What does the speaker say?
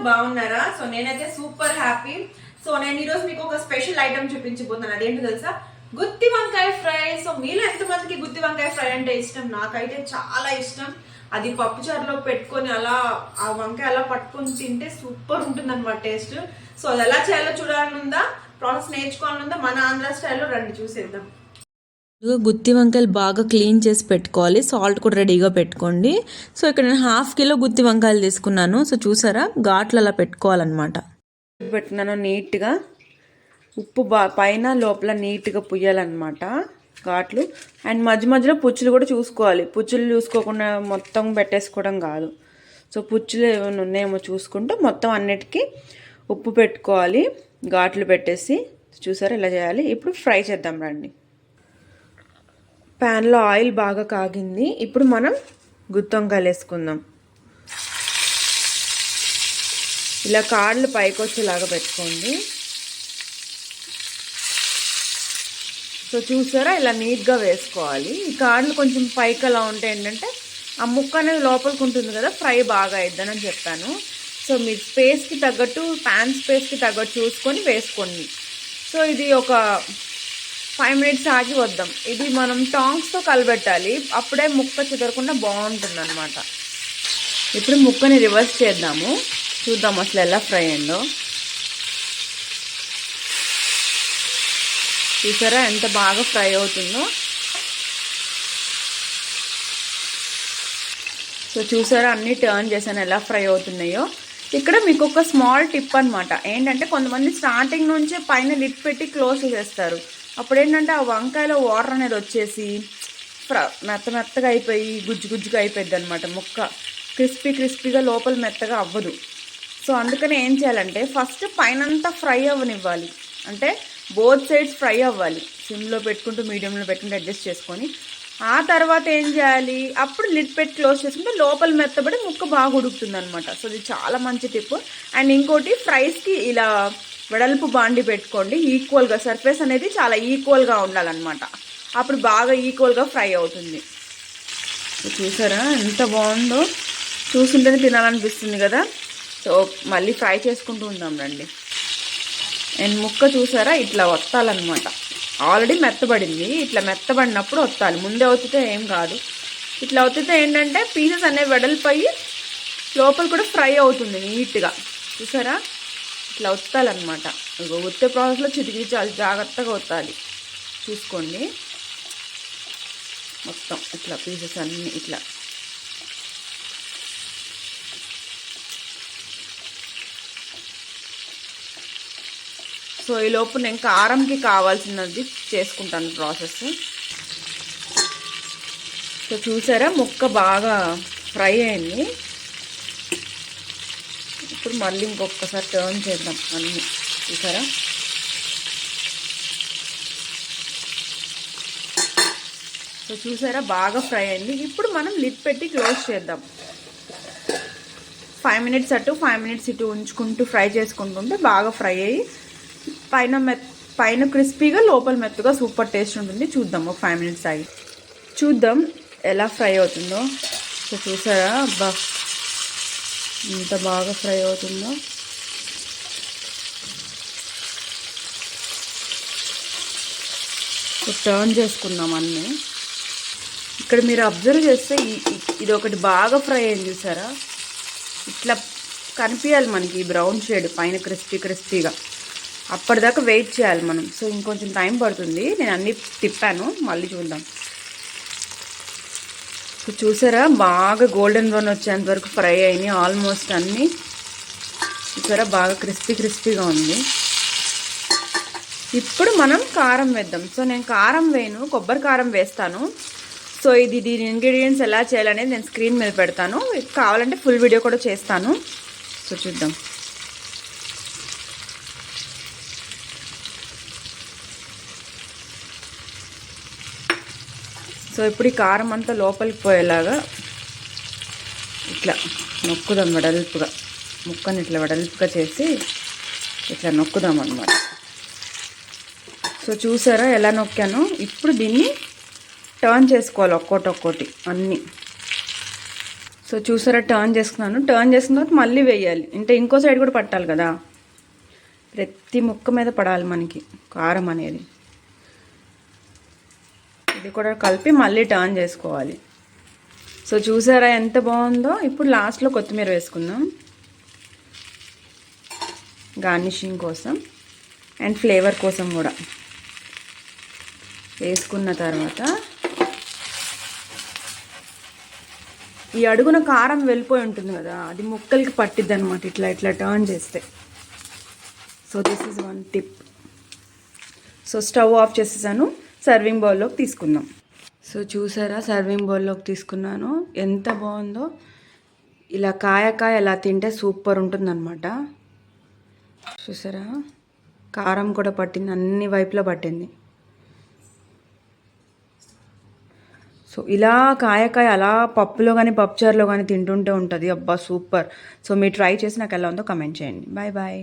బాగున్నారా? సో నేనైతే super happy. So నేను ఈరోజు మీకు ఒక స్పెషల్ ఐటమ్ చూపించబోతున్నాను. అదేంటో తెలుసా? గుత్తి వంకాయ ఫ్రై. సో మీలో ఎంతమందికి గుత్తి వంకాయ ఫ్రై అంటే ఇష్టం? నాకైతే చాలా ఇష్టం. అది పప్పుచారులో పెట్టుకొని అలా ఆ వంకాయ అలా పట్టుకొని తింటే సూపర్ ఉంటుంది అనమాట టేస్ట్. సో అది ఎలా చేయాలో చూడాలనుందా, ప్రాసెస్ నేర్చుకోవాలనుందా, మన ఆంధ్ర స్టైల్లో రండి చూసేద్దాం. గుత్తి వంకాయలు బాగా క్లీన్ చేసి పెట్టుకోవాలి. సాల్ట్ కూడా రెడీగా పెట్టుకోండి. సో ఇక్కడ నేను 1/2 కిలో గుత్తి వంకాయలు తీసుకున్నాను. సో చూసారా, ఘాట్లు అలా పెట్టుకోవాలన్నమాట. పెట్టుకున్నాను నీట్గా. ఉప్పు పైన లోపల నీట్గా పుయ్యాలన్నమాట ఘాట్లు. అండ్ మధ్య మధ్యలో పుచ్చులు కూడా చూసుకోవాలి. పుచ్చులు చూసుకోకుండా మొత్తం పెట్టేసుకోవడం కాదు. సో పుచ్చులు ఏమైనా ఉన్నాయేమో చూసుకుంటూ మొత్తం అన్నిటికీ ఉప్పు పెట్టుకోవాలి, ఘాట్లు పెట్టేసి. చూసారా ఇలా చేయాలి. ఇప్పుడు ఫ్రై చేద్దాం రండి. ప్యాన్లో ఆయిల్ బాగా కాగింది. ఇప్పుడు మనం గుత్తి వంకాయలు వేసుకుందాం. ఇలా కాళ్ళు పైకి వచ్చేలాగా పెట్టుకోండి. సో చూసారా, ఇలా నీట్గా వేసుకోవాలి. ఈ కాళ్ళు కొంచెం పైకి అలా ఉంటే ఏంటంటే ఆ ముక్క అనేది లోపలికి ఉంటుంది కదా, ఫ్రై బాగా అయిద్దని చెప్పాను. సో మీరు స్పేస్కి తగ్గట్టు, ప్యాన్ స్పేస్కి తగ్గట్టు చూసుకొని వేసుకోండి. సో ఇది ఒక 5 మినిట్స్ ఆగి వద్దాం. ఇది మనం టాంగ్స్తో కలబెట్టాలి, అప్పుడే ముక్క చెదరకుండా బాగుంటుంది అనమాట. ఇప్పుడు ముక్కని రివర్స్ చేద్దాము, చూద్దాం అసలు ఎలా ఫ్రై అయిందో. చూసారా ఎంత బాగా ఫ్రై అవుతుందో. సో చూసారా, అన్నీ టర్న్ చేశాను ఎలా ఫ్రై అవుతున్నాయో. ఇక్కడ మీకు ఒక స్మాల్ టిప్ అనమాట. ఏంటంటే కొంతమంది స్టార్టింగ్ నుంచే పైన లిడ్ పెట్టి క్లోజ్ చేసేస్తారు. అప్పుడు ఏంటంటే ఆ వంకాయలో వాటర్ అనేది వచ్చేసి మెత్తగా అయిపోయి గుజ్జుగా అయిపోయింది అనమాట. ముక్క క్రిస్పీగా లోపల మెత్తగా అవ్వదు. సో అందుకని ఏం చేయాలంటే ఫస్ట్ పైనంతా ఫ్రై అవ్వనివ్వాలి. అంటే బోత్ సైడ్స్ ఫ్రై అవ్వాలి. సిమ్లో పెట్టుకుంటూ మీడియంలో పెట్టుకుంటూ అడ్జస్ట్ చేసుకొని ఆ తర్వాత ఏం చేయాలి, అప్పుడు లిడ్ పెట్టి క్లోజ్ చేసుకుంటే లోపల మెత్తబడి ముక్క బాగా ఉడుకుతుంది అనమాట. సో ఇది చాలా మంచి టిప్. అండ్ ఇంకోటి, ఫ్రైస్కి ఇలా వెడల్పు బాండి పెట్టుకోండి. ఈక్వల్గా సర్ఫేస్ అనేది చాలా ఈక్వల్గా ఉండాలన్నమాట. అప్పుడు బాగా ఈక్వల్గా ఫ్రై అవుతుంది. చూసారా ఎంత బాగుందో, చూస్తుంటేనే తినాలనిపిస్తుంది కదా. సో మళ్ళీ ఫ్రై చేసుకుంటూ ఉందాం రండి. అండ్ ముక్క చూసారా ఇట్లా వత్తాలన్నమాట. ఆల్రెడీ మెత్తబడింది, ఇట్లా మెత్తబడినప్పుడు వత్తాలి. ముందే ఒత్తితే ఏం కాదు. ఇట్లా ఒత్తితే ఏంటంటే పీసెస్ అనేవి వెడల్పోయి లోపల కూడా ఫ్రై అవుతుంది నీట్గా. చూసారా ఇట్లా ఒత్తాలన్నమాట. ఒత్తే ప్రాసెస్లో చిటికి చాలా జాగ్రత్తగా ఒత్తాలి, చూసుకోండి. మొత్తం ఇట్లా పీసెస్ అన్నీ ఇట్లా. సో ఈ లోపు నేను కారంకి కావాల్సినది చేసుకుంటాను ప్రాసెస్. సో చూసారా ముక్క బాగా ఫ్రై అయింది. ఇప్పుడు మళ్ళీ ఇంకొకసారి టర్న్ చేద్దాం అన్నీ. చూసారా సో చూసారా బాగా ఫ్రై అయింది. ఇప్పుడు మనం లిడ్ పెట్టి క్లోజ్ చేద్దాం. 5 మినిట్స్ అటు 5 మినిట్స్ ఇటు ఉంచుకుంటూ ఫ్రై చేసుకుంటుంటే బాగా ఫ్రై అయ్యి పైన క్రిస్పీగా లోపల మెత్తగా సూపర్ టేస్ట్ ఉంటుంది. చూద్దాం ఒక 5 మినిట్స్ ఆగి చూద్దాం ఎలా ఫ్రై అవుతుందో. సో చూసారా అబ్బా ఎంత బాగా ఫ్రై అవుతుందో. టర్న్ చేసుకుందాం అన్నీ. ఇక్కడ మీరు అబ్జర్వ్ చేస్తే ఇది ఒకటి బాగా ఫ్రై అయింది చూసారా. ఇట్లా కనిపించాలి మనకి బ్రౌన్ షేడ్ పైన క్రిస్పీగా. అప్పటిదాకా వెయిట్ చేయాలి మనం. సో ఇంకొంచెం టైం పడుతుంది. నేను అన్నీ తిప్పాను, మళ్ళీ చూద్దాం. సో చూసారా బాగా గోల్డెన్ బ్రౌన్ వచ్చేంత వరకు ఫ్రై అయినాయి ఆల్మోస్ట్ అన్నీ. చూసారా బాగా క్రిస్పీగా ఉంది. ఇప్పుడు మనం కారం వేద్దాం. సో నేను కారం వేయను, కొబ్బరి కారం వేస్తాను. సో దీని ఇంగ్రీడియంట్స్ ఎలా చేయాలనేది నేను స్క్రీన్ మీద పెడతాను. కావాలంటే ఫుల్ వీడియో కూడా చేస్తాను. సో చూద్దాం. సో ఇప్పుడు ఈ కారం అంతా లోపలికి పోయేలాగా ఇట్లా నొక్కుదాం వెడల్పుగా. ముక్కని ఇట్లా వెడల్పుగా చేసి ఇట్లా నొక్కుదాం అన్నమాట. సో చూసారా ఎలా నొక్కాను. ఇప్పుడు దీన్ని టర్న్ చేసుకోవాలి ఒక్కోటి అన్నీ. సో చూసారా టర్న్ చేసుకున్నాను. టర్న్ చేసుకున్న తర్వాత మళ్ళీ వేయాలి, అంటే ఇంకో సైడ్ కూడా పట్టాలి కదా, ప్రతి ముక్క మీద పడాలి మనకి కారం అనేది. ఇది కూడా కలిపి మళ్ళీ టర్న్ చేసుకోవాలి. సో చూసారా ఎంత బాగుందో. ఇప్పుడు లాస్ట్లో కొత్తిమీర వేసుకుందాం గార్నిషింగ్ కోసం అండ్ ఫ్లేవర్ కోసం కూడా. వేసుకున్న తర్వాత ఈ అడుగున కారం వెళ్ళిపోయి ఉంటుంది కదా, అది ముక్కలకి పట్టిద్ది అనమాట ఇట్లా ఇట్లా టర్న్ చేస్తే. So this is one tip. So stove off చేసేసాను, సర్వింగ్ బౌల్లోకి తీసుకుందాం. సో చూసారా సర్వింగ్ బౌల్లోకి తీసుకున్నాను, ఎంత బాగుందో. ఇలా కాయ ఎలా తింటే సూపర్ ఉంటుందన్నమాట. చూసారా కారం కూడా పట్టింది, అన్ని వైపులా పట్టింది. సో ఇలా కాయ అలా పప్పులో కానీ పప్పుచారులో కానీ తింటుంటే ఉంటుంది, అబ్బా సూపర్. సో మీరు ట్రై చేసి నాకు ఎలా ఉందో కమెంట్ చేయండి. Bye bye.